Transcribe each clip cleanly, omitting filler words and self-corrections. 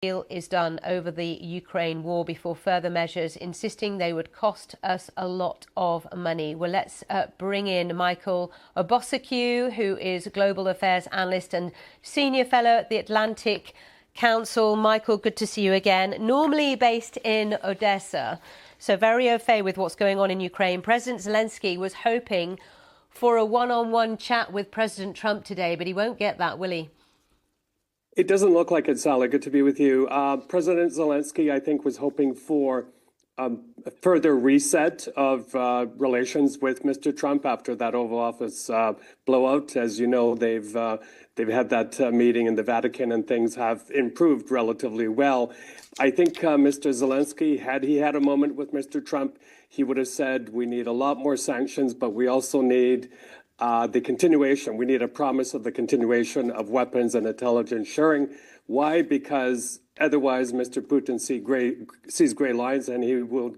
deal is done over the Ukraine war before further measures, insisting they would cost us a lot of money. Well, let's bring in Michael Bociurkiw, who is Global Affairs Analyst and Senior Fellow at the Atlantic Council. Michael, good to see you again. Normally based in Odessa, so very au fait with what's going on in Ukraine. President Zelensky was hoping for a one-on-one chat with President Trump today, but he won't get that, will he? It doesn't look like it, Sally. Good to be with you. President Zelensky, I think, was hoping for a further reset of relations with Mr. Trump after that Oval Office blowout. As you know, they've had that meeting in the Vatican, and things have improved relatively well. I think Mr. Zelensky, had he had a moment with Mr. Trump, he would have said, we need a lot more sanctions, but we also need the continuation. We need a promise of the continuation of weapons and intelligence sharing. Why? Because otherwise Mr. Putin sees gray lines, and he will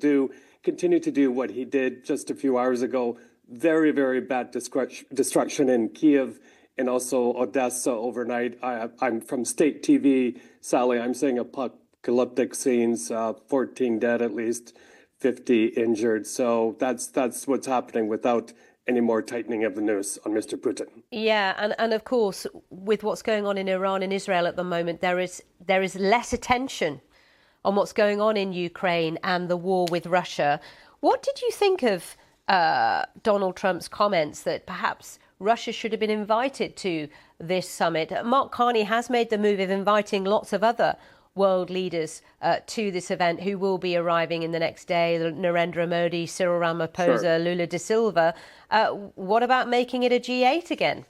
continue to do what he did just a few hours ago. Very, very bad destruction in Kiev and also Odessa overnight. I'm from state TV, Sally. I'm seeing apocalyptic scenes, 14 dead at least, 50 injured. So that's what's happening without any more tightening of the noose on Mr. Putin. Yeah, and of course, with what's going on in Iran and Israel at the moment, there is less attention on what's going on in Ukraine and the war with Russia. What did you think of Donald Trump's comments that perhaps Russia should have been invited to this summit? Mark Carney has made the move of inviting lots of other world leaders to this event who will be arriving in the next day. Narendra Modi, Cyril Ramaphosa, sure. Lula da Silva. What about making it a G8 again?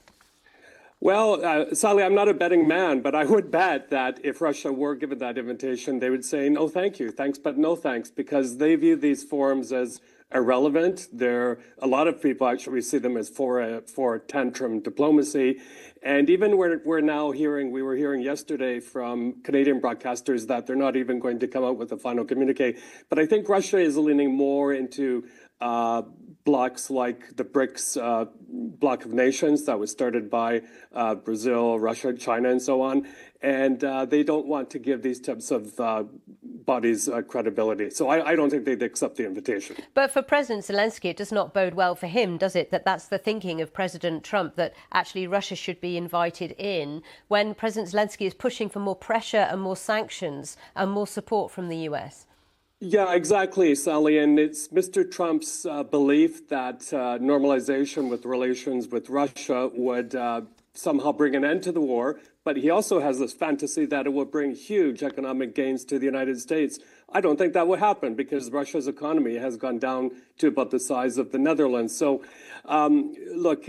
Well, Sally, I'm not a betting man, but I would bet that if Russia were given that invitation, they would say, no, thank you, thanks, but no thanks, because they view these forums as irrelevant. A lot of people actually see them as for tantrum diplomacy. And even we were hearing yesterday from Canadian broadcasters that they're not even going to come out with a final communique. But I think Russia is leaning more into blocs like the BRICS bloc of nations that was started by Brazil, Russia, China, and so on. And they don't want to give these types of bodies credibility. So I don't think they'd accept the invitation. But for President Zelensky, it does not bode well for him, does it? That's the thinking of President Trump, that actually Russia should be invited in, when President Zelensky is pushing for more pressure and more sanctions and more support from the US. Yeah, exactly, Sally. And it's Mr. Trump's belief that normalization with relations with Russia would somehow bring an end to the war. But he also has this fantasy that it will bring huge economic gains to the United States. I don't think that will happen, because Russia's economy has gone down to about the size of the Netherlands. So, look,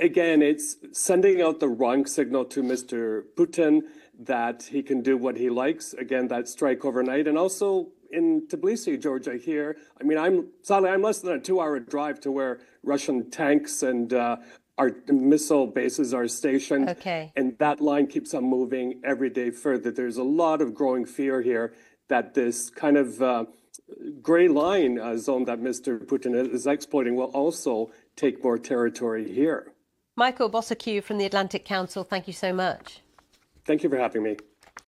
again, it's sending out the wrong signal to Mr. Putin that he can do what he likes. Again, that strike overnight. And also in Tbilisi, Georgia, here, I mean, I'm less than a 2-hour drive to where Russian tanks and our missile bases are stationed. Okay. And that line keeps on moving every day further. There's a lot of growing fear here that this kind of gray line zone that Mr. Putin is exploiting will also take more territory here. Michael Bociurkiw from the Atlantic Council, thank you so much. Thank you for having me.